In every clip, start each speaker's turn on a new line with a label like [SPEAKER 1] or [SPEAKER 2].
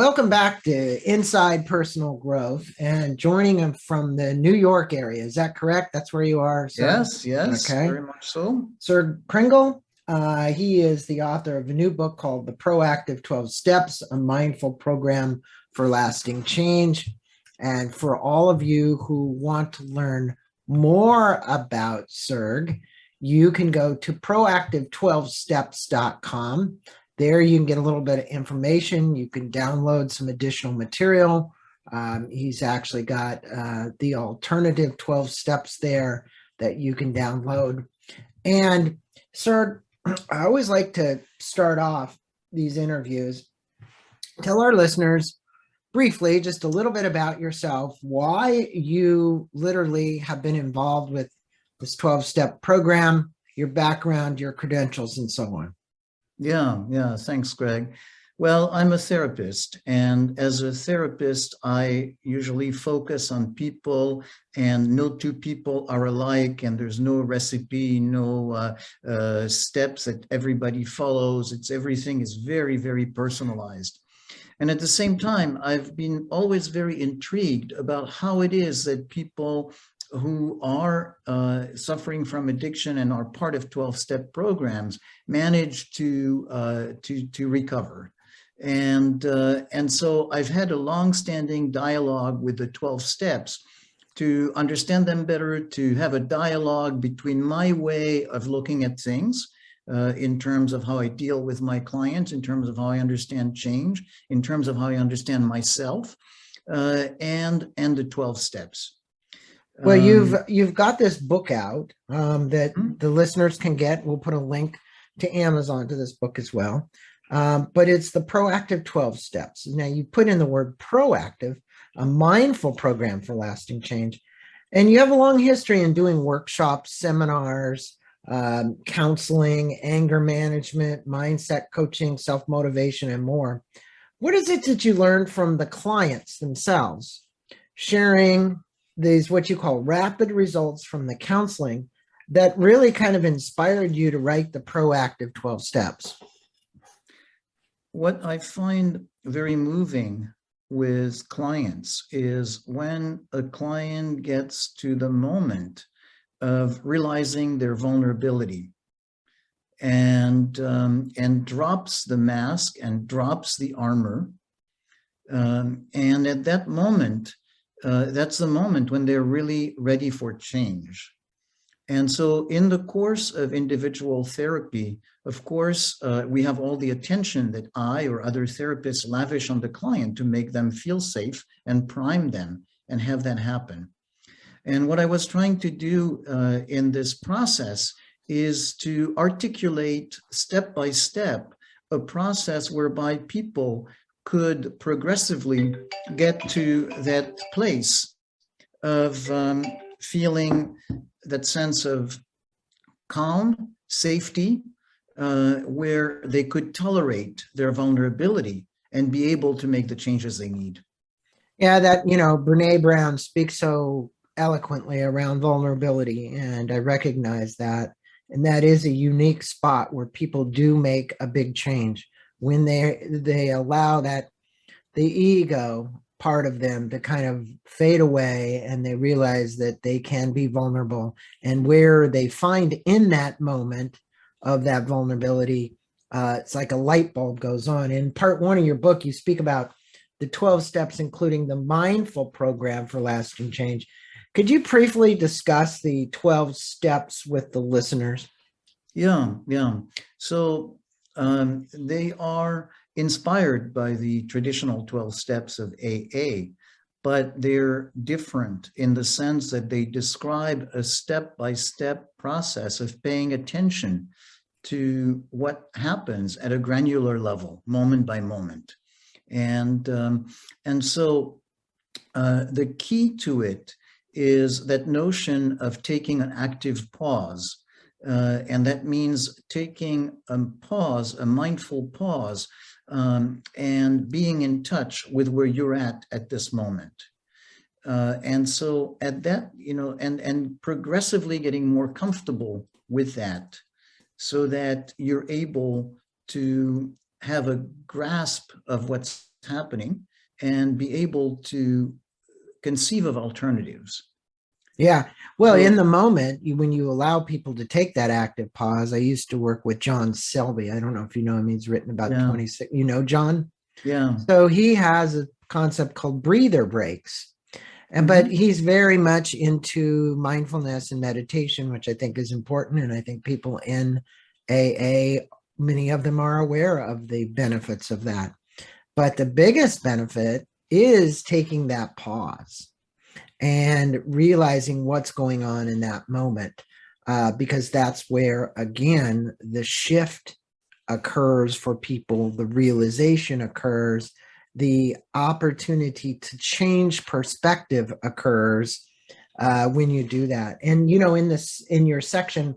[SPEAKER 1] Welcome back to Inside Personal Growth and joining him from the New York area. Is that correct? That's where you are, sir?
[SPEAKER 2] Yes,
[SPEAKER 1] Okay.
[SPEAKER 2] very much so.
[SPEAKER 1] Serge Prengel, he is the author of a new book called The Proactive 12 Steps, a Mindful Program for Lasting Change. And for all of you who want to learn more about Serge, you can go to proactive12steps.com. There you can get a little bit of information. You can download some additional material. He's actually got the alternative 12 steps there that you can download. And sir, I always like to start off these interviews. Tell our listeners briefly just a little bit about yourself, why you literally have been involved with this 12-step program, your background, your credentials, and so on.
[SPEAKER 2] Yeah. Thanks, Greg. Well, I'm a therapist, and as a therapist, I usually focus on people, and no two people are alike, and there's no recipe, no steps that everybody follows. Everything is very, very personalized. And at the same time, I've been always very intrigued about how it is that people who are suffering from addiction and are part of 12-step programs manage to recover. And so I've had a long-standing dialogue with the 12 steps to understand them better, to have a dialogue between my way of looking at things in terms of how I deal with my clients, in terms of how I understand change, in terms of how I understand myself, and the 12 steps.
[SPEAKER 1] Well, you've got this book out that the listeners can get. We'll put a link to Amazon to this book as well. But it's the Proactive 12 Steps. Now, you put in the word proactive, a mindful program for lasting change. And you have a long history in doing workshops, seminars, counseling, anger management, mindset coaching, self-motivation, and more. What is it that you learned from the clients themselves, sharing these what you call rapid results from the counseling that really kind of inspired you to write the Proactive 12 Steps?
[SPEAKER 2] What I find very moving with clients is when a client gets to the moment of realizing their vulnerability and drops the mask and drops the armor. And at that moment, that's the moment when they're really ready for change. And so in the course of individual therapy, of course, we have all the attention that I or other therapists lavish on the client to make them feel safe and prime them and have that happen. And what I was trying to do in this process is to articulate step by step a process whereby people could progressively get to that place of feeling that sense of calm, safety, where they could tolerate their vulnerability and be able to make the changes they need.
[SPEAKER 1] Yeah, that, Brene Brown speaks so eloquently around vulnerability, and I recognize that. And that is a unique spot where people do make a big change when they allow that the ego part of them to kind of fade away, and they realize that they can be vulnerable, and where they find in that moment of that vulnerability, it's like a light bulb goes on. In part 1 of your book, you speak about the 12 steps, including the mindful program for lasting change. Could you briefly discuss the 12 steps with the listeners?
[SPEAKER 2] Yeah. So they are inspired by the traditional 12 steps of AA, but they're different in the sense that they describe a step-by-step process of paying attention to what happens at a granular level, moment by moment. And so the key to it is that notion of taking an active pause. And that means taking a pause, a mindful pause, and being in touch with where you're at this moment. And so at that, and progressively getting more comfortable with that so that you're able to have a grasp of what's happening and be able to conceive of alternatives.
[SPEAKER 1] Yeah. Well, in
[SPEAKER 2] So,
[SPEAKER 1] the moment, when you allow people to take that active pause, I used to work with John Selby. I don't know if you know him. He's written about
[SPEAKER 2] yeah,
[SPEAKER 1] 26. You know, John?
[SPEAKER 2] yeah.
[SPEAKER 1] So he has a concept called breather breaks. And but
[SPEAKER 2] Hmm.
[SPEAKER 1] he's very much into mindfulness and meditation, which I think is important. And I think people in AA, many of them are aware of the benefits of that. But the biggest benefit is taking that pause and realizing what's going on in that moment, because that's where, again, the shift occurs for people, the realization occurs, the opportunity to change perspective occurs when you do that. And in your section,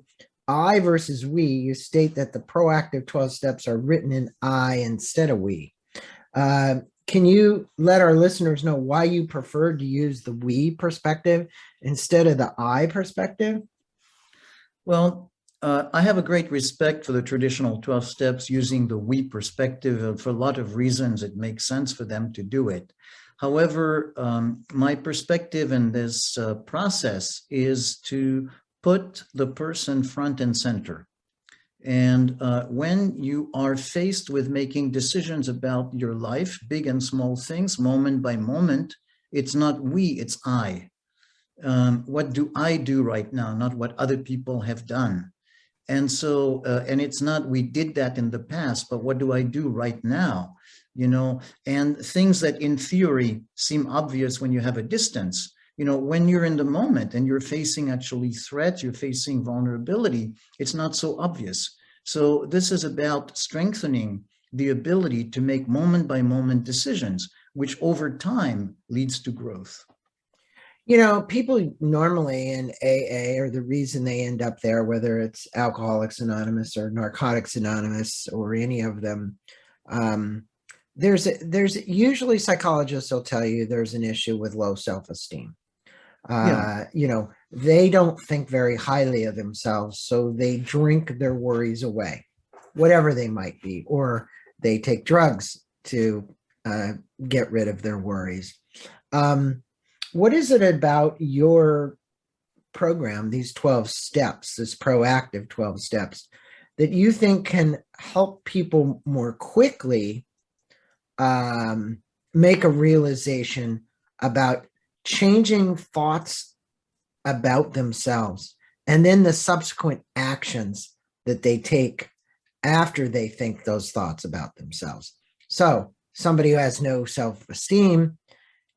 [SPEAKER 1] I versus we, you state that the proactive 12 steps are written in I instead of we. Uh, can you let our listeners know why you preferred to use the we perspective instead of the I perspective?
[SPEAKER 2] Well, I have a great respect for the traditional 12 steps using the we perspective. And for a lot of reasons, it makes sense for them to do it. However, my perspective in this process is to put the person front and center. And when you are faced with making decisions about your life, big and small things, moment by moment, it's not we, it's I. What do I do right now, not what other people have done? And so, and it's not we did that in the past, but what do I do right now? And things that in theory seem obvious when you have a distance, when you're in the moment and you're facing actually threats, you're facing vulnerability, it's not so obvious. So this is about strengthening the ability to make moment by moment decisions, which over time leads to growth.
[SPEAKER 1] People normally in AA, or the reason they end up there, whether it's Alcoholics Anonymous or Narcotics Anonymous or any of them, there's usually psychologists will tell you there's an issue with low self-esteem.
[SPEAKER 2] Yeah.
[SPEAKER 1] They don't think very highly of themselves, so they drink their worries away, whatever they might be, or they take drugs to get rid of their worries. What is it about your program, these 12 steps, this proactive 12 steps, that you think can help people more quickly make a realization about changing thoughts about themselves and then the subsequent actions that they take after they think those thoughts about themselves? So somebody who has no self-esteem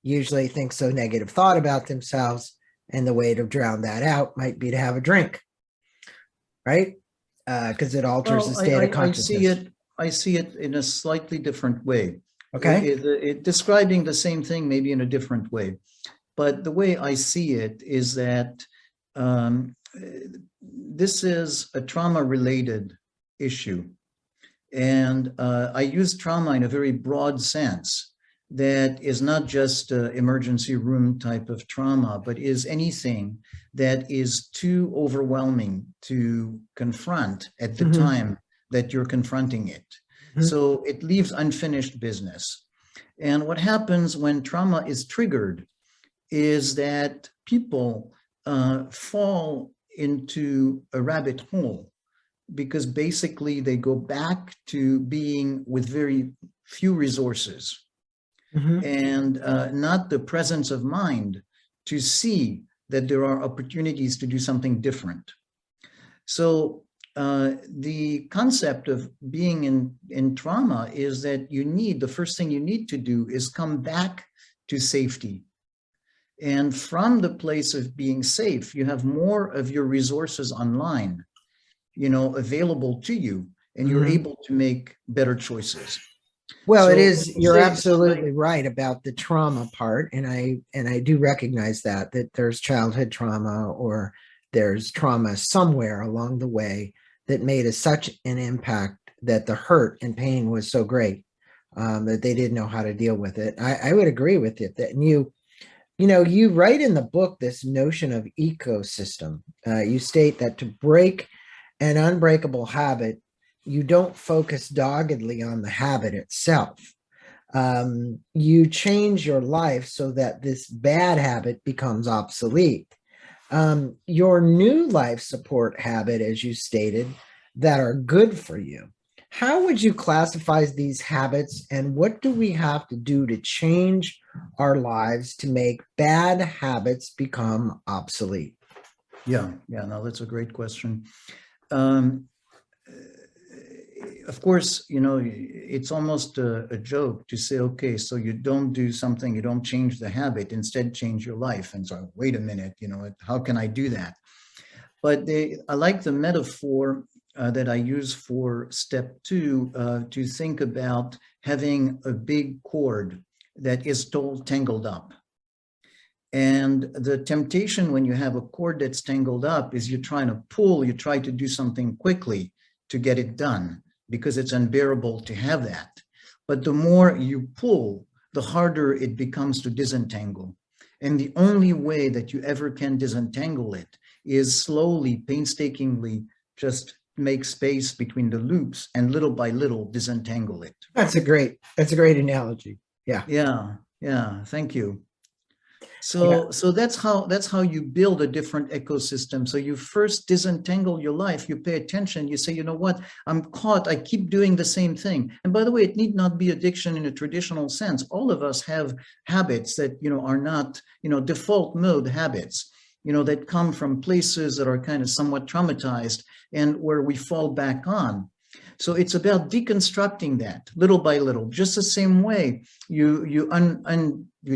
[SPEAKER 1] usually thinks a negative thought about themselves, and the way to drown that out might be to have a drink, right? Because it alters the
[SPEAKER 2] Well,
[SPEAKER 1] state of
[SPEAKER 2] I see
[SPEAKER 1] consciousness.
[SPEAKER 2] it. I see it in a slightly different way.
[SPEAKER 1] Okay.
[SPEAKER 2] Describing the same thing, maybe in a different way. But the way I see it is that this is a trauma-related issue. And I use trauma in a very broad sense that is not just emergency room type of trauma, but is anything that is too overwhelming to confront at the
[SPEAKER 1] Mm-hmm.
[SPEAKER 2] time that you're confronting it.
[SPEAKER 1] Mm-hmm.
[SPEAKER 2] So it leaves unfinished business. And what happens when trauma is triggered is that people fall into a rabbit hole, because basically they go back to being with very few resources
[SPEAKER 1] Mm-hmm.
[SPEAKER 2] and not the presence of mind to see that there are opportunities to do something different. So the concept of being in trauma is that the first thing you need to do is come back to safety. And from the place of being safe, you have more of your resources online, available to you, and you're
[SPEAKER 1] Mm-hmm.
[SPEAKER 2] able to make better choices.
[SPEAKER 1] Well, it
[SPEAKER 2] So
[SPEAKER 1] is, you're
[SPEAKER 2] say somebody,
[SPEAKER 1] absolutely right about the trauma part. And I do recognize that there's childhood trauma, or there's trauma somewhere along the way that made such an impact that the hurt and pain was so great that they didn't know how to deal with it. I would agree with it that you write in the book this notion of ecosystem. You state that to break an unbreakable habit, you don't focus doggedly on the habit itself. You change your life so that this bad habit becomes obsolete. Your new life support habit, as you stated, that are good for you. How would you classify these habits, and what do we have to do to change our lives to make bad habits become obsolete?
[SPEAKER 2] Yeah, no, that's a great question. Um, of course, it's almost a joke to say, okay, so you don't do something, you don't change the habit, instead change your life. And so, wait a minute, how can I do that? But I like the metaphor that I use for step 2 to think about having a big cord that is all tangled up. And the temptation when you have a cord that's tangled up is you're trying to pull, you try to do something quickly to get it done because it's unbearable to have that. But the more you pull, the harder it becomes to disentangle. And the only way that you ever can disentangle it is slowly, painstakingly, just make space between the loops and little by little disentangle it.
[SPEAKER 1] That's a great analogy. Yeah.
[SPEAKER 2] Yeah. Thank you.
[SPEAKER 1] Yeah.
[SPEAKER 2] So that's how you build a different ecosystem. So you first disentangle your life, you pay attention, you say, you know what, I'm caught, I keep doing the same thing. And by the way, it need not be addiction in a traditional sense. All of us have habits that, are not, default mode habits, that come from places that are kind of somewhat traumatized and where we fall back on. So it's about deconstructing that little by little, just the same way you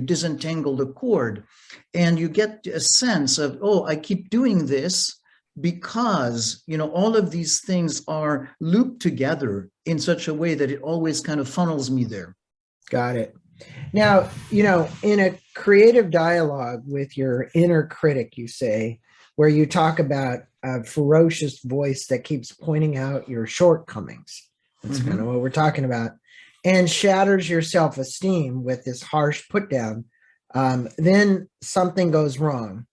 [SPEAKER 2] disentangle the cord and you get a sense of, oh, I keep doing this because, all of these things are looped together in such a way that it always kind of funnels me there.
[SPEAKER 1] Got it. Now, in a creative dialogue with your inner critic, you say, where you talk about a ferocious voice that keeps pointing out your shortcomings. That's kind of what we're talking about, and shatters your self-esteem with this harsh put down. Then something goes wrong.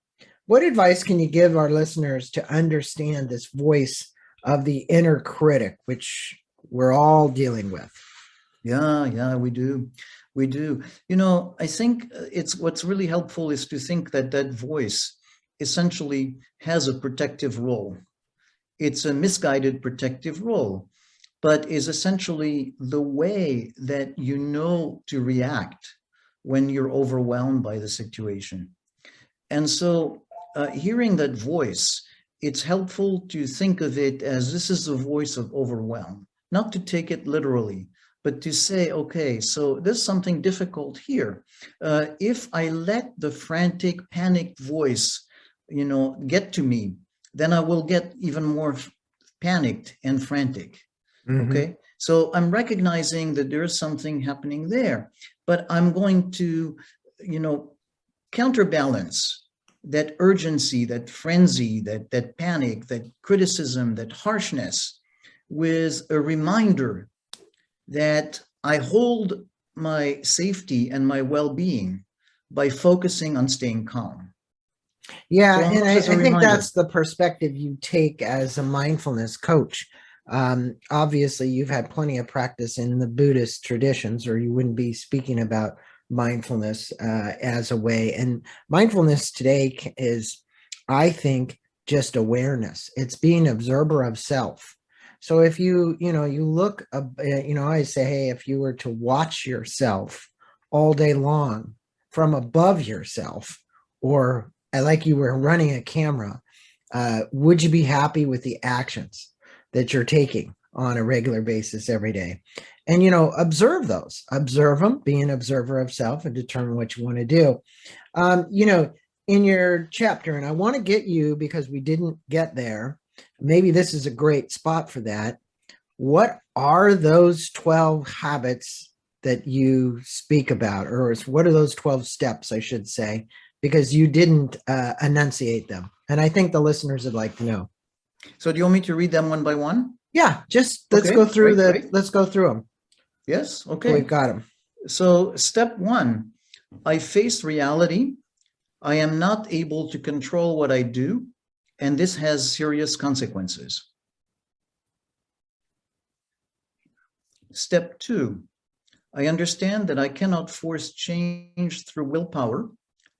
[SPEAKER 1] What advice can you give our listeners to understand this voice of the inner critic, which we're all dealing with?
[SPEAKER 2] Yeah, we do. I think what's really helpful is to think that voice essentially has a protective role. It's a misguided protective role, but is essentially the way that you know to react when you're overwhelmed by the situation. And so hearing that voice, it's helpful to think of it as this is the voice of overwhelm, not to take it literally, but to say, okay, so there's something difficult here. If I let the frantic, panicked voice, get to me, then I will get even more panicked and frantic. Okay, so I'm recognizing that there is something happening there, but I'm going to, counterbalance that urgency, that frenzy, that panic, that criticism, that harshness with a reminder that I hold my safety and my well-being by focusing on staying calm.
[SPEAKER 1] Yeah,
[SPEAKER 2] So
[SPEAKER 1] and I think
[SPEAKER 2] reminder.
[SPEAKER 1] that's the perspective you take as a mindfulness coach. Obviously, you've had plenty of practice in the Buddhist traditions, or you wouldn't be speaking about mindfulness as a way. And mindfulness today is, I think, just awareness. It's being observer of self. So if you look, I say, hey, if you were to watch yourself all day long from above yourself, or like you were running a camera, would you be happy with the actions that you're taking on a regular basis every day? And, observe them, be an observer of self and determine what you want to do. In your chapter, and I want to get you, because we didn't get there, maybe this is a great spot for that. What are those 12 habits that you speak about? Or what are those 12 steps, I should say, because you didn't enunciate them. And I think the listeners would like to know.
[SPEAKER 2] So do you want me to read them one by one?
[SPEAKER 1] Yeah, just let's go through let's go through them.
[SPEAKER 2] Yes, okay.
[SPEAKER 1] So we've got them.
[SPEAKER 2] So step 1, I face reality. I am not able to control what I do, and this has serious consequences. Step 2, I understand that I cannot force change through willpower.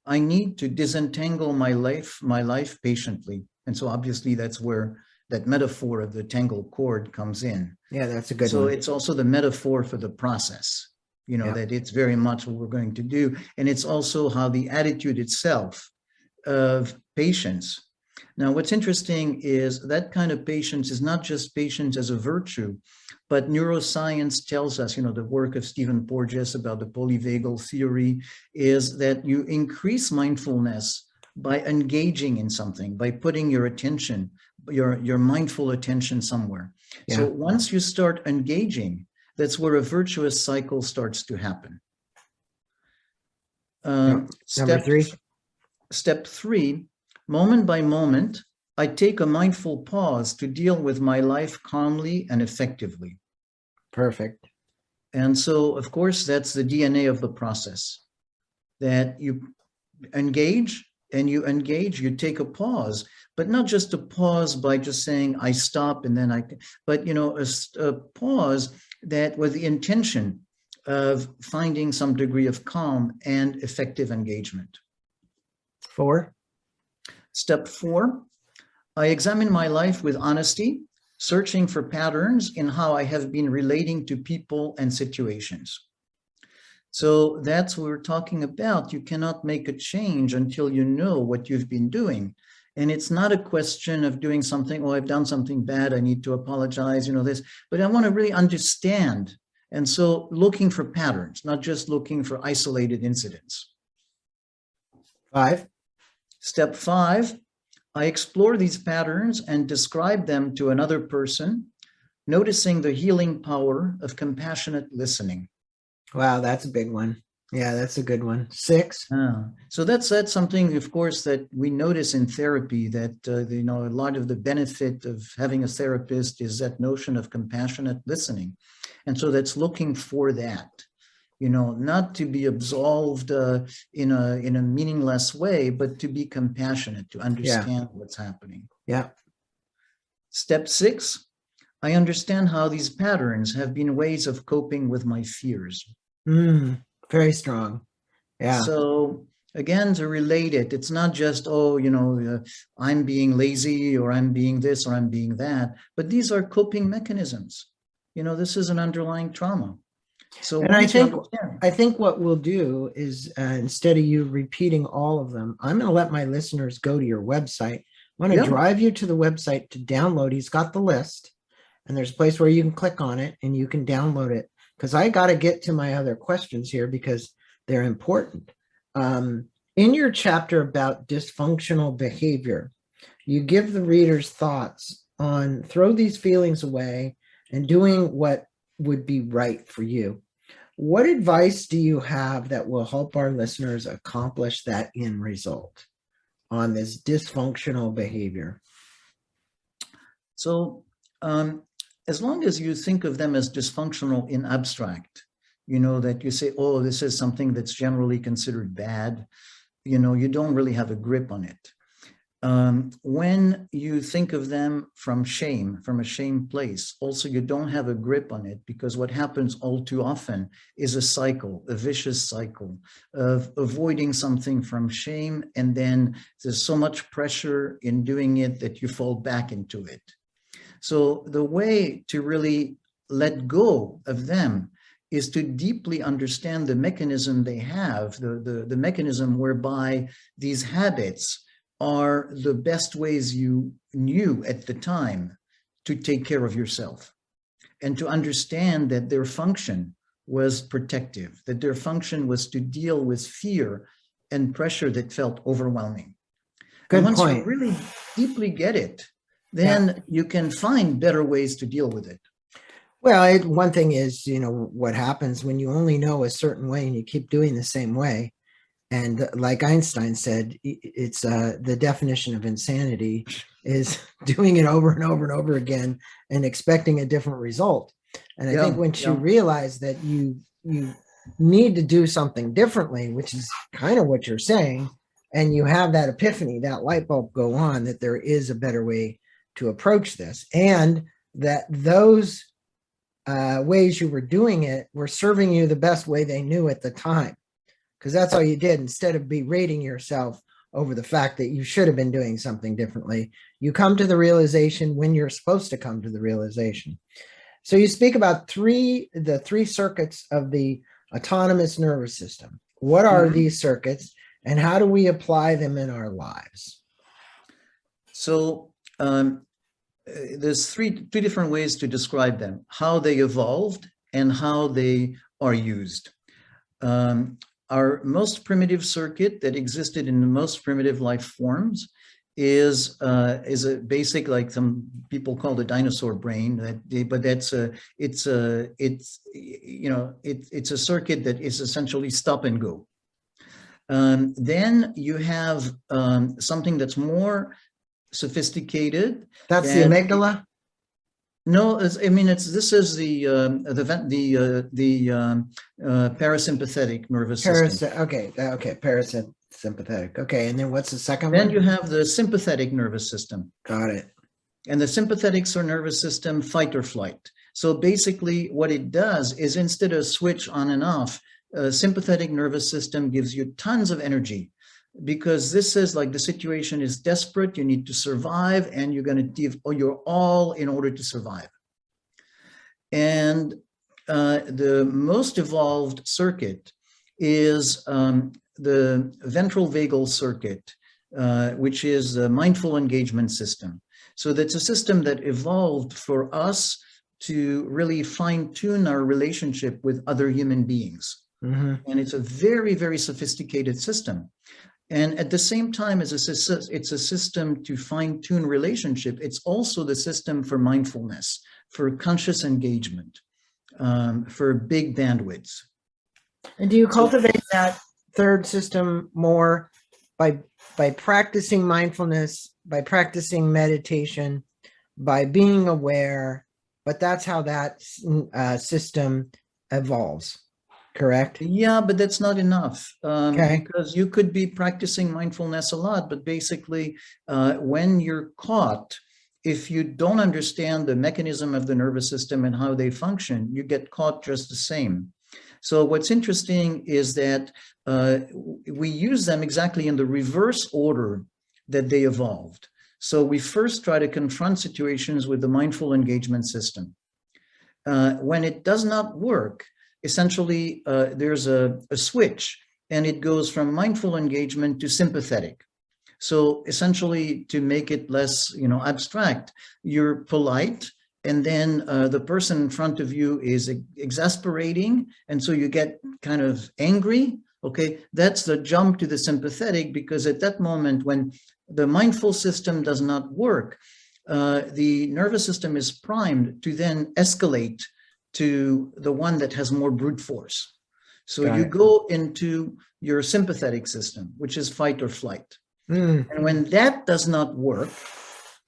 [SPEAKER 2] I need to disentangle my life patiently. And so obviously that's where that metaphor of the tangled cord comes in.
[SPEAKER 1] Yeah, that's a good
[SPEAKER 2] So
[SPEAKER 1] one.
[SPEAKER 2] it's also the metaphor for the process,
[SPEAKER 1] Yeah.
[SPEAKER 2] that it's very much what we're going to do. And it's also how the attitude itself of patience. Now, what's interesting is that kind of patience is not just patience as a virtue, but neuroscience tells us, the work of Stephen Porges about the polyvagal theory is that you increase mindfulness by engaging in something, by putting your attention, your mindful attention somewhere.
[SPEAKER 1] Yeah.
[SPEAKER 2] So once you start engaging, that's where a virtuous cycle starts to happen.
[SPEAKER 1] Number three.
[SPEAKER 2] Step 3, moment by moment, I take a mindful pause to deal with my life calmly and effectively.
[SPEAKER 1] Perfect.
[SPEAKER 2] And so, of course, that's the DNA of the process, that you engage, you take a pause, but not just a pause by just saying, I stop and then but, a pause that with the intention of finding some degree of calm and effective engagement.
[SPEAKER 1] 4.
[SPEAKER 2] Step 4, I examine my life with honesty, searching for patterns in how I have been relating to people and situations. So that's what we're talking about. You cannot make a change until you know what you've been doing. And it's not a question of doing something, I've done something bad, I need to apologize, this, but I want to really understand. And so looking for patterns, not just looking for isolated incidents.
[SPEAKER 1] 5.
[SPEAKER 2] Step 5, I explore these patterns and describe them to another person, noticing the healing power of compassionate listening.
[SPEAKER 1] Wow, that's a big one. Yeah, that's a good one. 6.
[SPEAKER 2] So that's something, of course, that we notice in therapy, that, a lot of the benefit of having a therapist is that notion of compassionate listening. And so that's looking for that. Not to be absolved in a meaningless way, but to be compassionate, to understand what's happening.
[SPEAKER 1] Yeah.
[SPEAKER 2] Step 6, I understand how these patterns have been ways of coping with my fears.
[SPEAKER 1] Very strong. Yeah.
[SPEAKER 2] So again, to relate it, it's not just, I'm being lazy, or I'm being this, or I'm being that, but these are coping mechanisms. This is an underlying trauma. So
[SPEAKER 1] and I think what we'll do is instead of you repeating all of them, I'm going to let my listeners go to your website. I'm going to drive you to the website to download. He's got the list, and there's a place where you can click on it and you can download it, because I got to get to my other questions here because they're important. In your chapter about dysfunctional behavior, you give the readers thoughts on throw these feelings away and doing what would be right for you. What advice do you have that will help our listeners accomplish that end result on this dysfunctional behavior?
[SPEAKER 2] So as long as you think of them as dysfunctional in abstract, that you say, this is something that's generally considered bad, you don't really have a grip on it. When you think of them from a shame place, also you don't have a grip on it, because what happens all too often is a vicious cycle of avoiding something from shame, and then there's so much pressure in doing it that you fall back into it. So the way to really let go of them is to deeply understand the mechanism they have, the mechanism whereby these habits are the best ways you knew at the time to take care of yourself, and to understand that their function was protective, that their function was to deal with fear and pressure that felt overwhelming.
[SPEAKER 1] Good
[SPEAKER 2] and once
[SPEAKER 1] point.
[SPEAKER 2] you really deeply get it, then you can find better ways to deal with it.
[SPEAKER 1] Well, one thing is, what happens when you only know a certain way and you keep doing the same way. And like Einstein said, it's the definition of insanity is doing it over and over and over again and expecting a different result. And I think once you realize that you need to do something differently, which is kind of what you're saying, and you have that epiphany, that light bulb go on, that there is a better way to approach this, and that those ways you were doing it were serving you the best way they knew at the time, because that's all you did. Instead of berating yourself over the fact that you should have been doing something differently, you come to the realization when you're supposed to come to the realization. So you speak about the three circuits of the autonomous nervous system. What are
[SPEAKER 2] Mhm.
[SPEAKER 1] these circuits, and how do we apply them in our lives?
[SPEAKER 2] So there's two different ways to describe them: how they evolved and how they are used. Um, our most primitive circuit that existed in the most primitive life forms is a basic, like some people call the dinosaur brain. But it's it's a circuit that is essentially stop and go. Then you have something that's more sophisticated.
[SPEAKER 1] That's the
[SPEAKER 2] That
[SPEAKER 1] amygdala.
[SPEAKER 2] no, I mean, this is the parasympathetic nervous system.
[SPEAKER 1] Okay, parasympathetic. Okay, and then what's the second
[SPEAKER 2] Then
[SPEAKER 1] one?
[SPEAKER 2] you have the sympathetic nervous system,
[SPEAKER 1] Got it.
[SPEAKER 2] and the sympathetic nervous system, fight or flight. So basically, what it does is, instead of switch on and off, sympathetic nervous system gives you tons of energy, because this is like the situation is desperate, you need to survive, and you're going to give your all in order to survive. And the most evolved circuit is the ventral vagal circuit, which is the mindful engagement system. So that's a system that evolved for us to really fine-tune our relationship with other human beings.
[SPEAKER 1] Mm-hmm.
[SPEAKER 2] And it's a very, very sophisticated system. And at the same time as it's a system to fine-tune relationship, it's also the system for mindfulness, for conscious engagement, for big bandwidths.
[SPEAKER 1] And do you cultivate that third system more by practicing mindfulness, by practicing meditation, by being aware? But that's how that system evolves, correct?
[SPEAKER 2] Yeah, but that's not enough,
[SPEAKER 1] Okay.
[SPEAKER 2] because you could be practicing mindfulness a lot, but basically, when you're caught, if you don't understand the mechanism of the nervous system and how they function, you get caught just the same. So what's interesting is that we use them exactly in the reverse order that they evolved. So we first try to confront situations with the mindful engagement system. When it does not work, essentially there's a switch, and it goes from mindful engagement to sympathetic. So essentially, to make it less, abstract, you're polite, and then the person in front of you is exasperating, and so you get kind of angry. Okay, that's the jump to the sympathetic, because at that moment, when the mindful system does not work, the nervous system is primed to then escalate to the one that has more brute force. So
[SPEAKER 1] Got
[SPEAKER 2] you
[SPEAKER 1] it.
[SPEAKER 2] go into your sympathetic system, which is fight or flight.
[SPEAKER 1] Mm,
[SPEAKER 2] And when that does not work,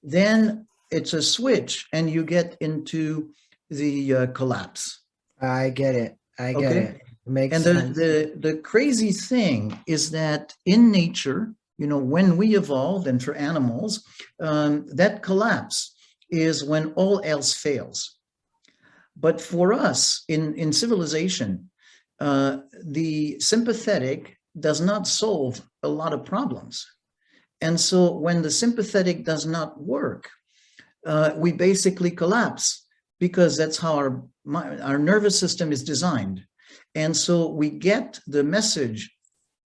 [SPEAKER 2] then it's a switch, and you get into the collapse.
[SPEAKER 1] I get it. I get
[SPEAKER 2] Okay.
[SPEAKER 1] it. Makes
[SPEAKER 2] And
[SPEAKER 1] sense.
[SPEAKER 2] the crazy thing is that in nature, when we evolved, and for animals, that collapse is when all else fails. But for us in civilization, the sympathetic does not solve a lot of problems. And so when the sympathetic does not work, we basically collapse, because that's how our nervous system is designed. And so we get the message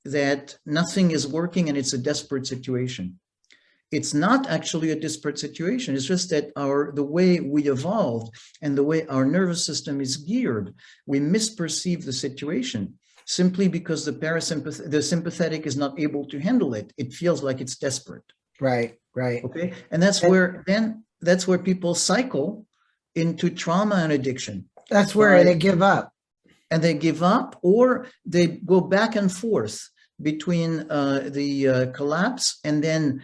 [SPEAKER 2] that nothing is working and it's a desperate situation. It's not actually a disparate situation. It's just that the way we evolved and the way our nervous system is geared, we misperceive the situation simply because the sympathetic is not able to handle it. It feels like it's desperate.
[SPEAKER 1] Right.
[SPEAKER 2] Okay. And that's where people cycle into trauma and addiction.
[SPEAKER 1] That's where they give up.
[SPEAKER 2] And they give up, or they go back and forth between the collapse, and then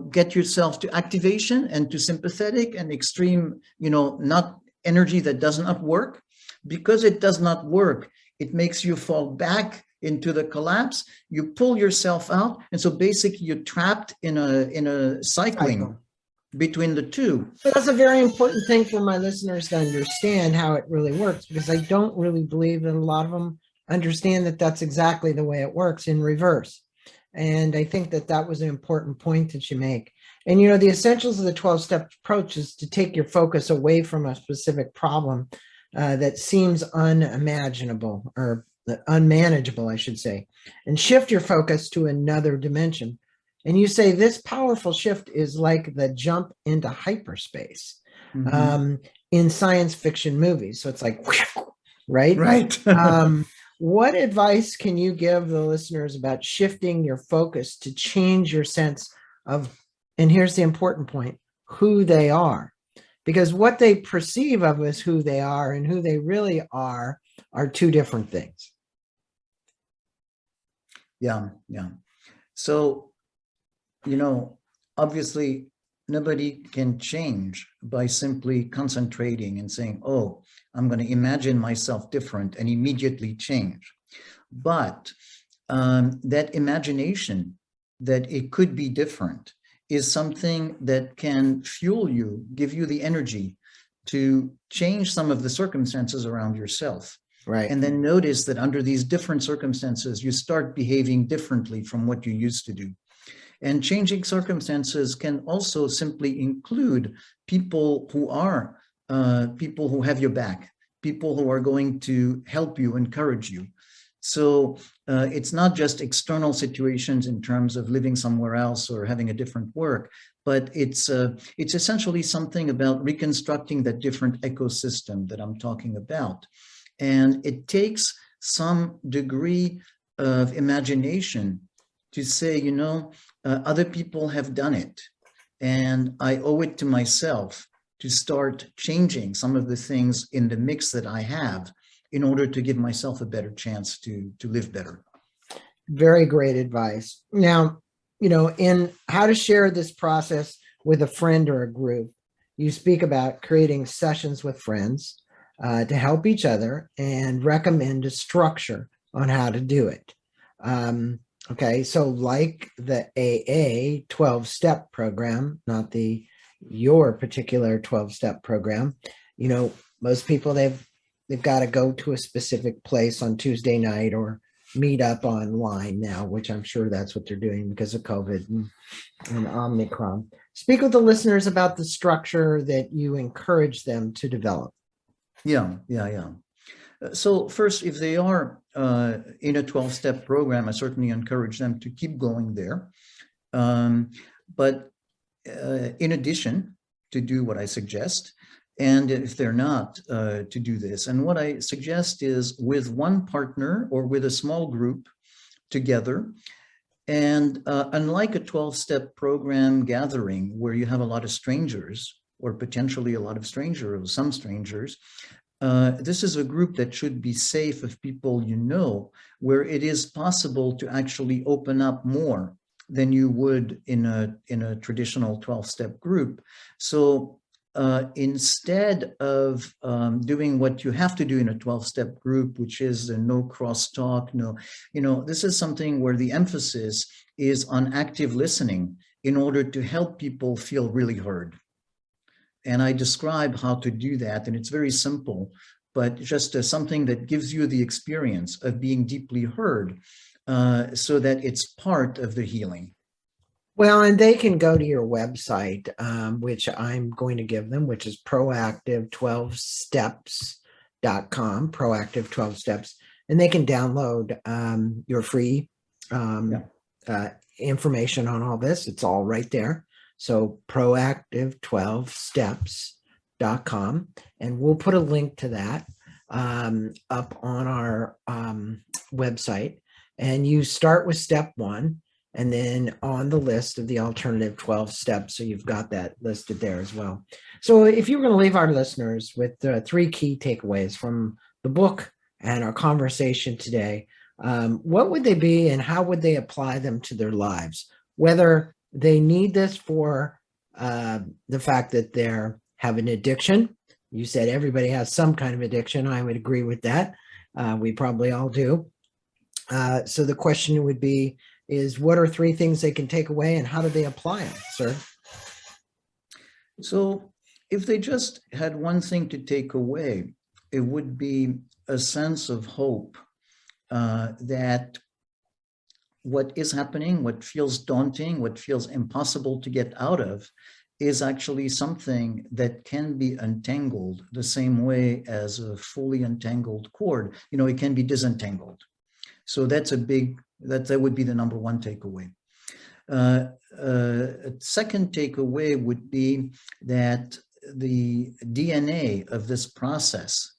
[SPEAKER 2] get yourself to activation and to sympathetic and extreme, not energy that does not work. Because it does not work, it makes you fall back into the collapse. You pull yourself out, and so basically you're trapped in a cycling. between the two.
[SPEAKER 1] But that's a very important thing for my listeners to understand how it really works, because I don't really believe that a lot of them understand that that's exactly the way it works in reverse. And I think that that was an important point that you make. And, you know, the essentials of the 12-step approach is to take your focus away from a specific problem that seems unimaginable or unmanageable, I should say, and shift your focus to another dimension. And you say this powerful shift is like the jump into hyperspace in science fiction movies. So it's like, right?
[SPEAKER 2] Right.
[SPEAKER 1] What advice can you give the listeners about shifting your focus to change your sense of, and here's the important point, who they are? Because what they perceive of as who they are and who they really are two different things.
[SPEAKER 2] Yeah, yeah. So, you know, obviously nobody can change by simply concentrating and saying, oh, I'm going to imagine myself different and immediately change. But that imagination that it could be different is something that can fuel you, give you the energy to change some of the circumstances around yourself.
[SPEAKER 1] Right.
[SPEAKER 2] And then notice that under these different circumstances, you start behaving differently from what you used to do. And changing circumstances can also simply include people who are people who have your back, people who are going to help you, encourage you. So it's not just external situations in terms of living somewhere else or having a different work, but it's essentially something about reconstructing that different ecosystem that I'm talking about. And it takes some degree of imagination to say, you know, other people have done it, and I owe it to myself to start changing some of the things in the mix that I have in order to give myself a better chance to live better.
[SPEAKER 1] Very great advice. Now, you know, in how to share this process with a friend or a group, you speak about creating sessions with friends to help each other and recommend a structure on how to do it. Okay, so like the AA 12-step program, not your particular 12-step program, you know, most people they've got to go to a specific place on Tuesday night or meet up online now, which I'm sure that's what they're doing because of COVID and Omicron. Speak with the listeners about the structure that you encourage them to develop.
[SPEAKER 2] Yeah. So first, if they are in a 12-step program, I certainly encourage them to keep going there. But in addition, to do what I suggest, and if they're not, to do this. And what I suggest is with one partner or with a small group together. And unlike a 12-step program gathering where you have a lot of strangers or potentially a lot of strangers or some strangers, this is a group that should be safe of people you know, where it is possible to actually open up more than you would in a traditional 12-step group. So instead of doing what you have to do in a 12-step group, which is the no crosstalk, no, you know, this is something where the emphasis is on active listening in order to help people feel really heard. And I describe how to do that, and it's very simple, but just something that gives you the experience of being deeply heard so that it's part of the healing.
[SPEAKER 1] Well, and they can go to your website, which I'm going to give them, which is proactive12steps.com, proactive 12 steps, and they can download your free information on all this. It's all right there. So proactive12steps.com, and we'll put a link to that up on our website. And you start with step 1, and then on the list of the alternative 12 steps. So you've got that listed there as well. So if you were going to leave our listeners with 3 key takeaways from the book and our conversation today, what would they be and how would they apply them to their lives? Whether they need this for the fact that they have an addiction. You said everybody has some kind of addiction. I would agree with that. We probably all do. So the question would be, what are 3 things they can take away and how do they apply them, sir?
[SPEAKER 2] So if they just had one thing to take away, it would be a sense of hope that what is happening, what feels daunting, what feels impossible to get out of, is actually something that can be untangled the same way as a fully untangled cord. You know, it can be disentangled. So that's a big, that would be the number one takeaway. A second takeaway would be that the DNA of this process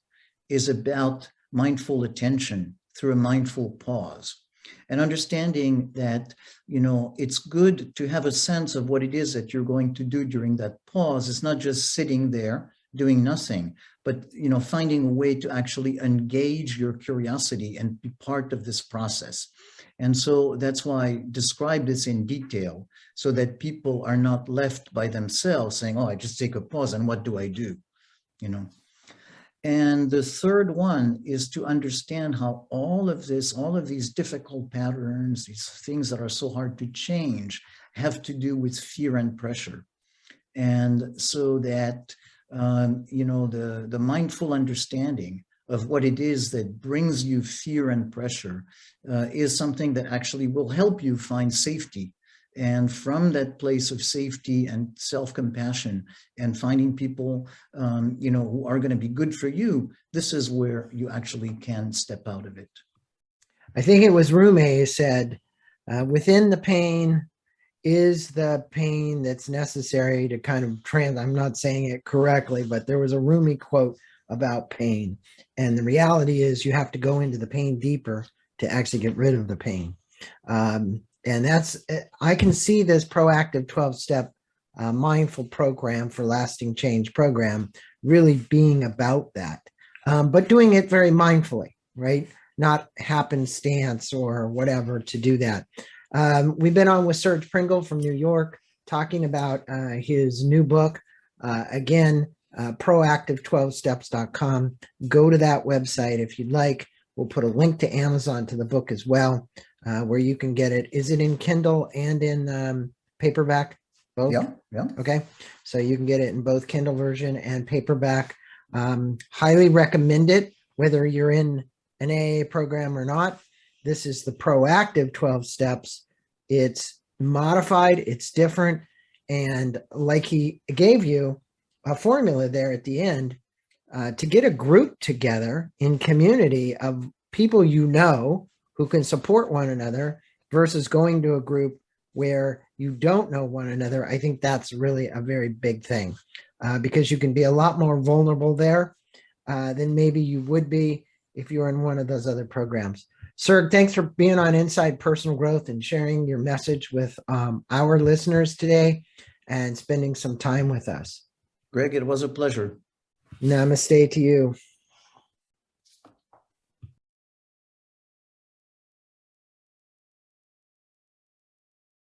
[SPEAKER 2] is about mindful attention through a mindful pause. And understanding that, you know, it's good to have a sense of what it is that you're going to do during that pause. It's not just sitting there doing nothing, but, you know, finding a way to actually engage your curiosity and be part of this process. And so that's why I describe this in detail, so that people are not left by themselves saying, oh, I just take a pause and what do I do, you know? And the third one is to understand how all of this, all of these difficult patterns, these things that are so hard to change, have to do with fear and pressure. And so that, you know, the mindful understanding of what it is that brings you fear and pressure is something that actually will help you find safety. And from that place of safety and self-compassion and finding people, you know, who are going to be good for you, this is where you actually can step out of it.
[SPEAKER 1] I think it was Rumi who said, within the pain is the pain that's necessary to kind of I'm not saying it correctly, but there was a Rumi quote about pain. And the reality is you have to go into the pain deeper to actually get rid of the pain. And that's, I can see this proactive 12-step mindful program for lasting change program really being about that, but doing it very mindfully, right? Not happenstance or whatever to do that. We've been on with Serge Prengel from New York talking about his new book. Again, proactive12steps.com. Go to that website if you'd like. We'll put a link to Amazon to the book as well, where you can get it. Is it in Kindle and in paperback? Both?
[SPEAKER 2] Yeah, yeah.
[SPEAKER 1] Okay. So you can get it in both Kindle version and paperback. Highly recommend it, whether you're in an AA program or not. This is the proactive 12 steps. It's modified, it's different. And like he gave you a formula there at the end, to get a group together in community of people you know who can support one another versus going to a group where you don't know one another. I think that's really a very big thing, because you can be a lot more vulnerable there than maybe you would be if you were in one of those other programs. Serge, thanks for being on Inside Personal Growth and sharing your message with our listeners today and spending some time with us.
[SPEAKER 2] Greg, it was a pleasure.
[SPEAKER 1] Namaste to you.